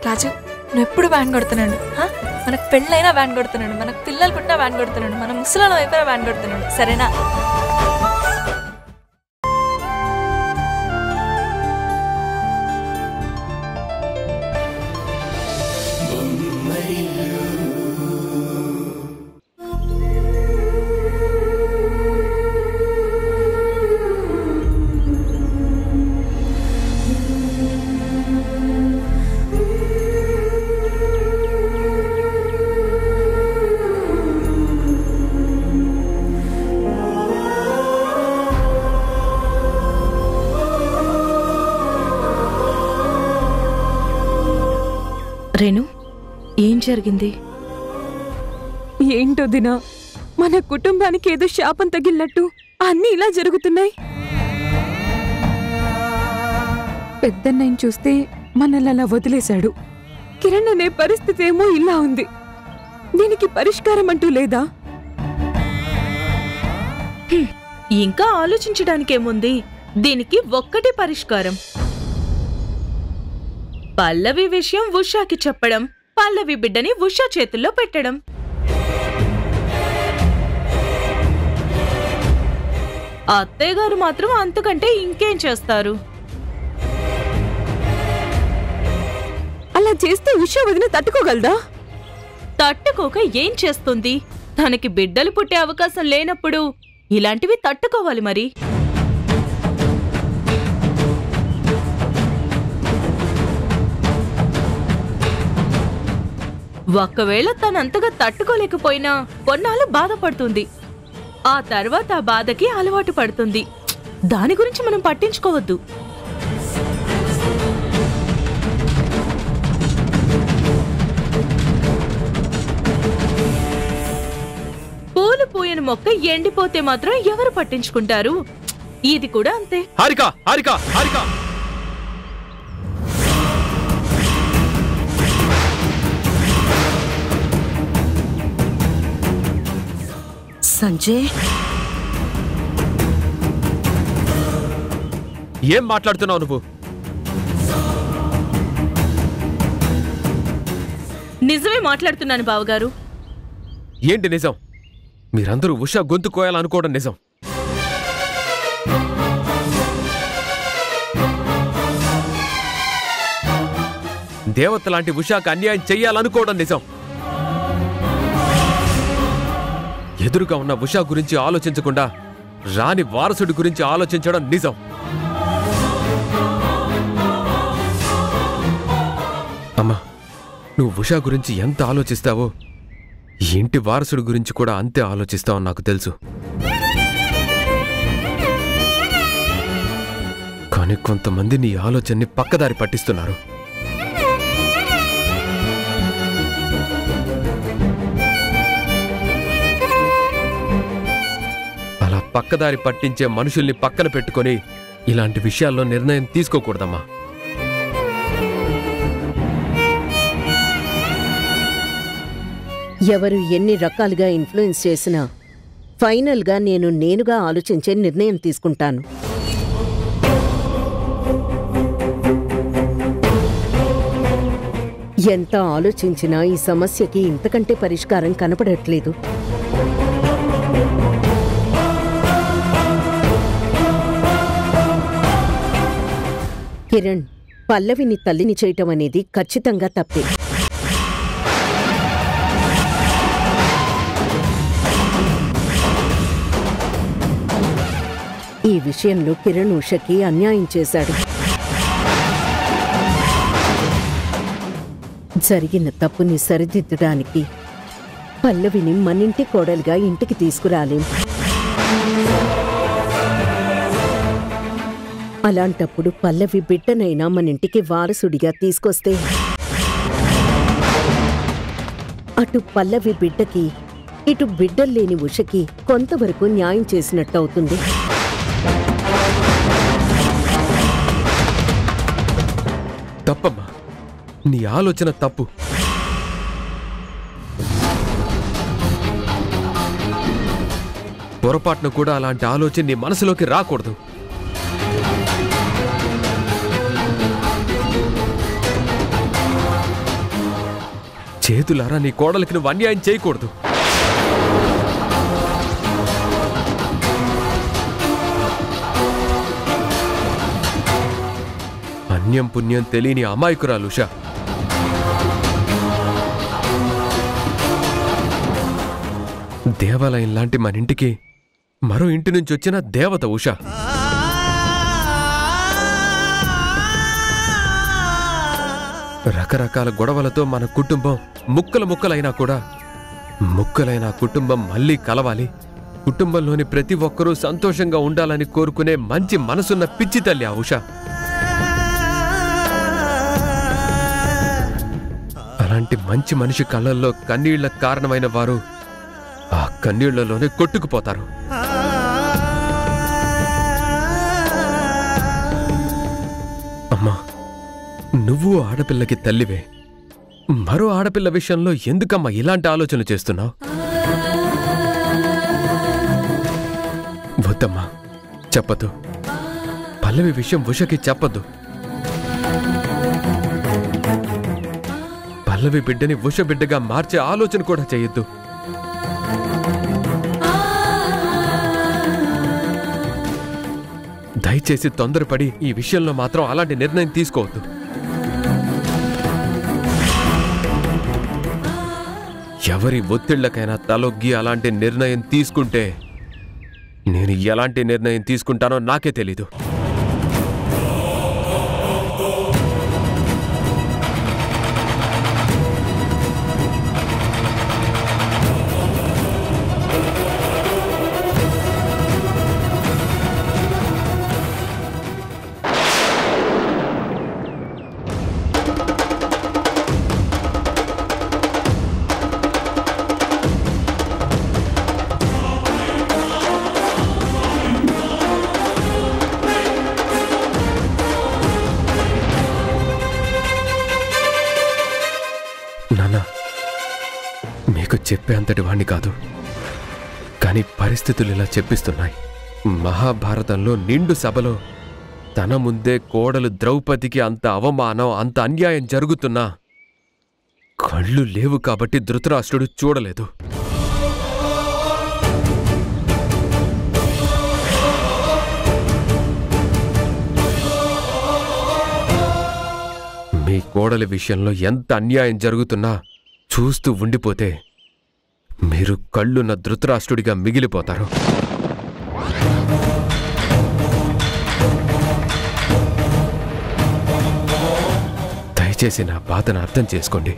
రాజు నువ్వు ఎప్పుడు వ్యాన్ కొడుతున్నాడు, మనకు పెళ్ళైనా వ్యాన్ కొడుతున్నాడు, మనకు పిల్లలు పుట్టినా వ్యాన్ కొడుతున్నాడు, మన ముసలాళ్ళ వైపున వ్యాన్ కొడుతున్నాడు, సరేనా? రేణు, ఏం జరిగింది? ఏంటో దినా, మన కుటుంబానికి ఏదో శాపం తగిలినట్టు అన్నీ ఇలా జరుగుతున్నాయి. పెద్దన్నయ్యని చూస్తే మనల్ని అలా వదిలేశాడు. కిరణ్ అనే పరిస్థితి ఏమో ఇలా ఉంది. దీనికి పరిష్కారం అంటూ లేదా? ఇంకా ఆలోచించడానికేముంది? దీనికి ఒక్కటి పరిష్కారం. పల్లవి విషయం ఉషాకి చెప్పడం, పల్లవి బిడ్డని ఉషా చేతుల్లో పెట్టడం. అత్తయ్య గారు మాత్రం అంతకంటే ఇంకేం చేస్తారు? అలా చేస్తే ఉషా వదిన తట్టుకోగలదా? తట్టుకోక ఏం చేస్తుంది? తనకి బిడ్డలు పుట్టే అవకాశం లేనప్పుడు ఇలాంటివి తట్టుకోవాలి మరి. ఒకవేళ తనంతగా తట్టుకోలేకపోయినా కొన్నాళ్ళు బాధపడుతుంది. ఆ తర్వాత ఆ బాధకి అలవాటు పడుతుంది. దాని గురించి మనం పట్టించుకోవద్దు. పూలు పూయని మొక్క ఎండిపోతే మాత్రం ఎవరు పట్టించుకుంటారు? ఇది కూడా అంతే. హారిక, హారిక, హారిక! సంజయ్, ఏం మాట్లాడుతున్నావు నువ్వు? నిజమే మాట్లాడుతున్నాను బావగారు. ఏంటి నిజం? మీరందరూ ఉషా గొంతు కోయాలనుకోవడం నిజం? దేవత లాంటి ఉషాకు అన్యాయం చెయ్యాలనుకోవడం నిజం? ఎదురుగా ఉన్న ఉషా గురించి ఆలోచించకుండా రాని వారసుడి గురించి ఆలోచించడం నిజం? అమ్మా, నువ్వు ఉషా గురించి ఎంత ఆలోచిస్తావో ఈ ఇంటి వారసుడి గురించి కూడా అంతే ఆలోచిస్తావని నాకు తెలుసు. కానీ కొంతమంది నీ ఆలోచనని పక్కదారి పట్టిస్తున్నారు. అలా పక్కదారి పట్టించే మనుషుల్ని పక్కన పెట్టుకొని ఇలాంటి విషయాల్లో నిర్ణయం తీసుకోకూడదమ్మా. ఎవరు ఎన్ని రకాలుగా ఇన్ఫ్లుయెన్స్ చేసినా ఫైనల్గా నేనుగా ఆలోచించే నిర్ణయం తీసుకుంటాను. ఎంత ఆలోచించినా ఈ సమస్యకి ఇంతకంటే పరిష్కారం కనపడట్లేదు. కిరణ్, పల్లవిని తల్లిని చేయటం అనేది ఖచ్చితంగా తప్పే. ఈ విషయంలో కిరణ్ ఉషకి అన్యాయం చేశాడు. జరిగిన తప్పుని సరిదిద్దడానికి పల్లవిని మనింటి కోడలుగా ఇంటికి తీసుకురాలేం. అలాంటప్పుడు పల్లవి బిడ్డనైనా మనింటికి వారసుడిగా తీసుకొస్తే అటు పల్లవి బిడ్డకి ఇటు బిడ్డల్లేని ఉషకి కొంతవరకు న్యాయం చేసినట్టవుతుంది. తప్పమ్మా, నీ ఆలోచన తప్పు. పొరపాటున కూడా అలాంటి ఆలోచన నీ మనసులోకి రాకూడదు. చేతులారా నీ కోడలికి నువ్వు అన్యాయం చేయకూడదు. అన్యం పుణ్యం తెలియని అమాయకురాలు ఉషా. దేవాలయం లాంటి మన ఇంటికి మరో ఇంటి నుంచి వచ్చిన దేవత ఉషా. రకరకాల గొడవలతో మన కుటుంబం ముక్కలైనా కూడా ముక్కలైన కుటుంబం మళ్ళీ కలవాలి, కుటుంబంలోని ప్రతి ఒక్కరూ సంతోషంగా ఉండాలని కోరుకునే మంచి మనసున్న పిచ్చి తల్లి ఆ ఉషా. అలాంటి మంచి మనిషి కళ్ళల్లో కన్నీళ్లకు కారణమైన వారు ఆ కన్నీళ్లలోనే కొట్టుకుపోతారు. అమ్మా, నువ్వు ఆడపిల్లకి తల్లివే. మరో ఆడపిల్ల విషయంలో ఎందుకమ్మా ఇలాంటి ఆలోచనలు చేస్తున్నావు? వద్దమ్మా, చెప్పద్దు. పల్లవి విషయం ఉషకి చెప్పద్దు. పల్లవి బిడ్డని ఉష బిడ్డగా మార్చే ఆలోచన కూడా చేయొద్దు. దయచేసి తొందరపడి ఈ విషయంలో మాత్రం అలాంటి నిర్ణయం తీసుకోవద్దు. ఎవరి ఒత్తిళ్లకైనా తలొగ్గి అలాంటి నిర్ణయం తీసుకుంటే నేను ఎలాంటి నిర్ణయం తీసుకుంటానో నాకే తెలీదు. నాన్నా, మీకు చెప్పేంతటి వాణ్ణి కాదు, కానీ పరిస్థితులు ఇలా చెప్పిస్తున్నాయి. మహాభారతంలో నిండు సభలో తన ముందే కోడలు ద్రౌపదికి అంత అవమానం, అంత అన్యాయం జరుగుతున్నా కళ్ళు లేవు కాబట్టి ధృతరాష్ట్రుడు చూడలేదు. మీ కోడలి విషయంలో ఎంత అన్యాయం జరుగుతున్నా చూస్తూ ఉండిపోతే మీరు కళ్ళున్న ధృతరాష్ట్రుడిగా మిగిలిపోతారు. దయచేసి నా బాధను అర్థం చేసుకోండి.